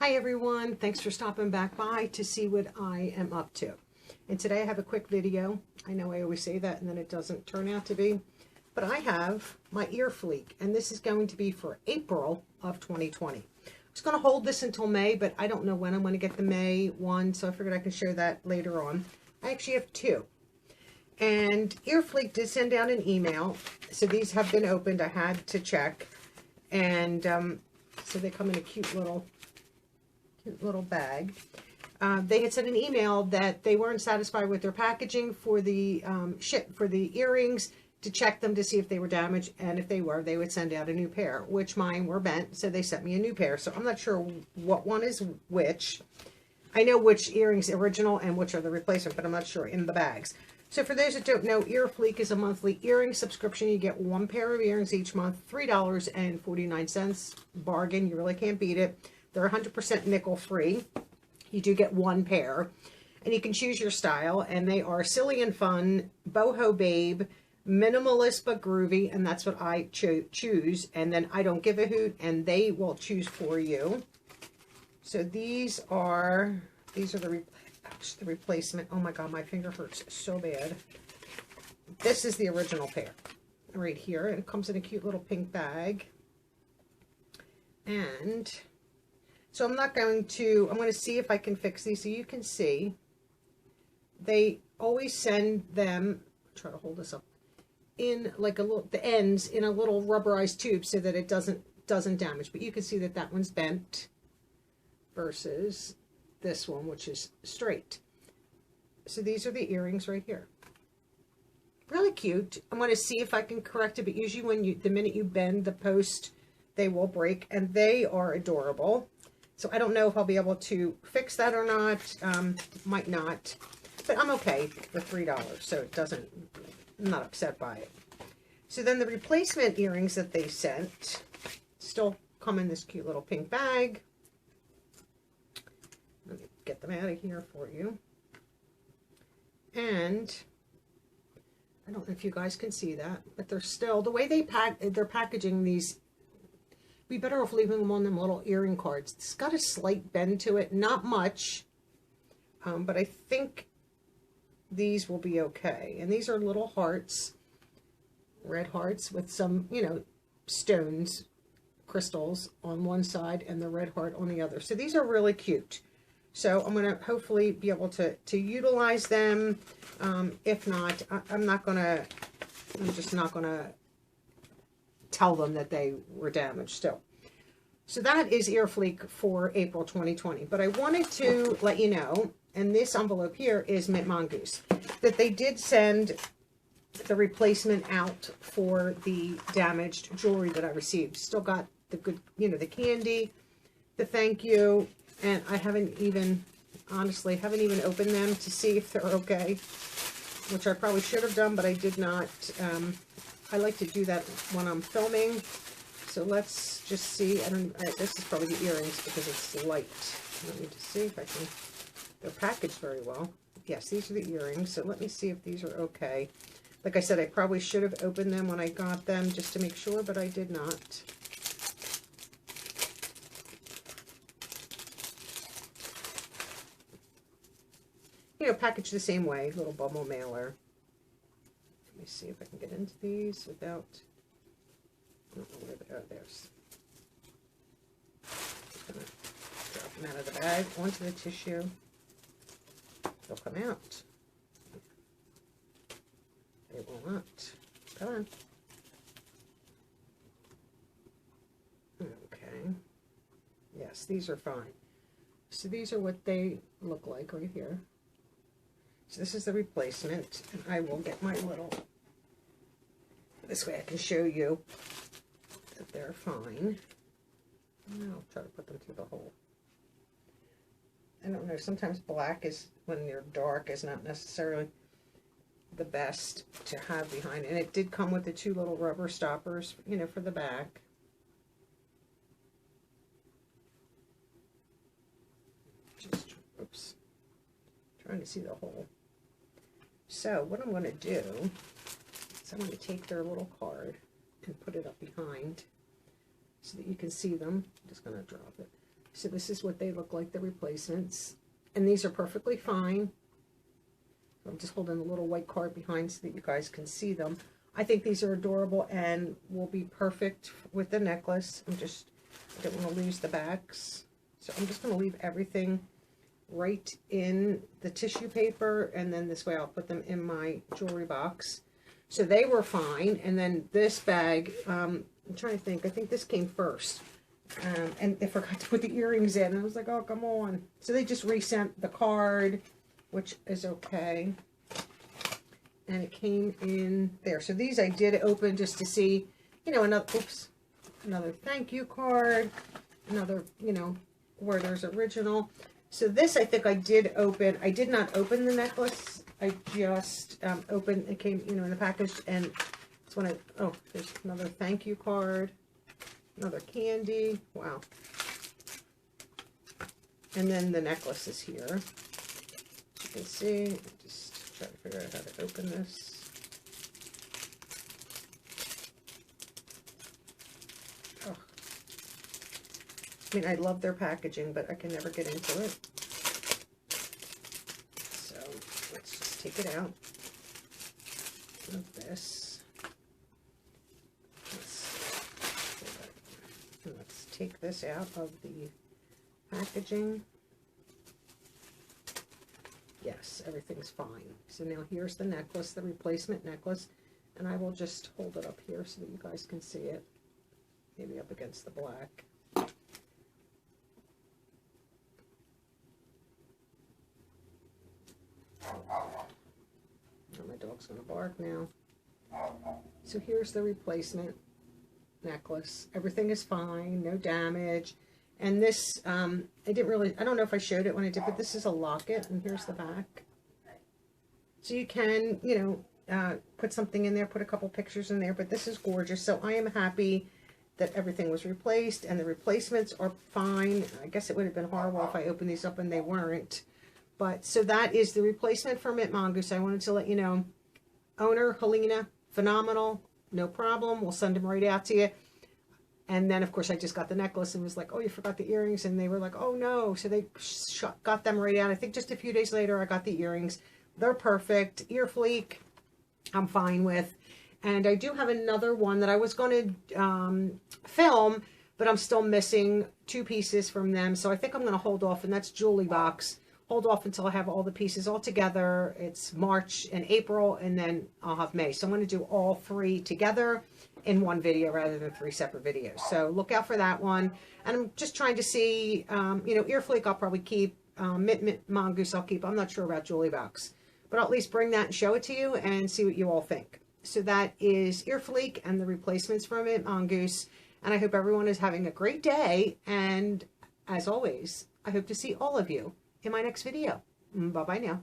Hi everyone, thanks for stopping back by to see what I am up to. And today I have a quick video. I know I always say that and then it doesn't turn out to be. But I have my EarFleek, and this is going to be for April of 2020. I was going to hold this until May, but I don't know when I'm going to get the May one, so I figured I can share that later on. I actually have two. And EarFleek did send out an email, so these have been opened. I had to check. And so they come in a cute little bag. They had sent an email that they weren't satisfied with their packaging for the for the earrings, to check them to see if they were damaged, and if they were, they would send out a new pair, which mine were bent, so they sent me a new pair. So I'm not sure what one is which. I know which earrings original and which are the replacement, but I'm not sure in the bags. So for those that don't know, EarFleek is a monthly earring subscription. You get one pair of earrings each month, $3.49. Bargain. You really can't beat it. They're 100% nickel free. You do get one pair, and you can choose your style, and they are silly and fun, Boho Babe, Minimalist but groovy, and that's what I choose. And then I don't give a hoot, and they will choose for you. So these are the replacement. Oh my god, my finger hurts so bad. This is the original pair right here, and it comes in a cute little pink bag. And so I'm going to see if I can fix these so you can see. They always send them, try to hold this up, in like the ends in a little rubberized tube so that it doesn't damage. But you can see that that one's bent versus this one, which is straight. So these are the earrings right here. Really cute. I'm going to see if I can correct it, but usually the minute you bend the post, they will break, and they are adorable. So I don't know if I'll be able to fix that or not. Might not, but I'm okay with $3, so it doesn't, I'm not upset by it. So then the replacement earrings that they sent still come in this cute little pink bag. Let me get them out of here for you. And I don't know if you guys can see that, but they're still, the way they're packaging these, be better off leaving them on them little earring cards. It's got a slight bend to it, not much, but I think these will be okay. And these are little hearts, red hearts with some, stones, crystals on one side and the red heart on the other. So these are really cute. So I'm going to hopefully be able to utilize them. If not, I'm just not going to tell them that they were damaged still. So that is EarFleek for April 2020. But I wanted to let you know, and this envelope here is Mint Mongoose, that they did send the replacement out for the damaged jewelry that I received. Still got the good, the candy, the thank you, and I honestly haven't even opened them to see if they're okay, which I probably should have done, but I did not. I like to do that when I'm filming. So let's just see. This is probably the earrings because it's light. Let me just see if I can. They're packaged very well. Yes, these are the earrings. So let me see if these are okay. Like I said, I probably should have opened them when I got them just to make sure, but I did not. Packaged the same way, little bubble mailer. Let me see if I can get into these without, I don't know where they are. There's, just gonna drop them out of the bag onto the tissue. They'll come out. They will not. Come on. Okay. Yes, these are fine. So these are what they look like right here. So this is the replacement, and I will get my little, this way I can show you that they're fine. And I'll try to put them through the hole. I don't know, sometimes black is, when you're dark, is not necessarily the best to have behind. And it did come with the two little rubber stoppers, for the back. Just, oops, trying to see the hole. So what I'm going to do is I'm going to take their little card and put it up behind so that you can see them. I'm just going to drop it. So this is what they look like, the replacements. And these are perfectly fine. I'm just holding a little white card behind so that you guys can see them. I think these are adorable and will be perfect with the necklace. I don't want to lose the backs. So I'm just going to leave everything right in the tissue paper, and then this way I'll put them in my jewelry box. So they were fine. And then this bag, I'm trying to think, I think this came first. And they forgot to put the earrings in. I was like, oh, come on. So they just resent the card, which is okay. And it came in there. So these I did open just to see, you know, another thank you card, another, you know, where there's original. So this I think I did open. I did not open the necklace. I just opened, it came, you know, in the package, and it's when oh, there's another thank you card, another candy. Wow. And then the necklace is here. You can see, just try to figure out how to open this. Oh. I mean, I love their packaging, but I can never get into it. So let's just take it out of this. Let's take this out of the packaging. Yes, everything's fine. So now here's the necklace, the replacement necklace, and I will just hold it up here so that you guys can see it, maybe up against the black. Oh, my dog's gonna bark now. So here's the replacement necklace. Everything is fine, no damage. And this, I don't know if I showed it when I did, but this is a locket, and here's the back. So you can, you know, put something in there, put a couple pictures in there, but this is gorgeous. So I am happy that everything was replaced, and the replacements are fine. I guess it would have been horrible if I opened these up and they weren't. But, so that is the replacement for Mint Mongoose. I wanted to let you know. Owner, Helena, phenomenal, no problem. We'll send them right out to you. And then, of course, I just got the necklace and was like, oh, you forgot the earrings. And they were like, oh, no. So they got them right out. I think just a few days later, I got the earrings. They're perfect. EarFleek, I'm fine with. And I do have another one that I was going to film, but I'm still missing 2 pieces from them. So I think I'm going to hold off, and that's Jewelry Box. Hold off until I have all the pieces all together. It's March and April, and then I'll have May. So I'm going to do all 3 together in one video rather than 3 separate videos. So look out for that one. And I'm just trying to see, you know, EarFleek I'll probably keep. Mint Mongoose I'll keep. I'm not sure about Jewelry Box. But I'll at least bring that and show it to you and see what you all think. So that is EarFleek and the replacements from Mint Mongoose. And I hope everyone is having a great day. And as always, I hope to see all of you in my next video. Bye-bye now.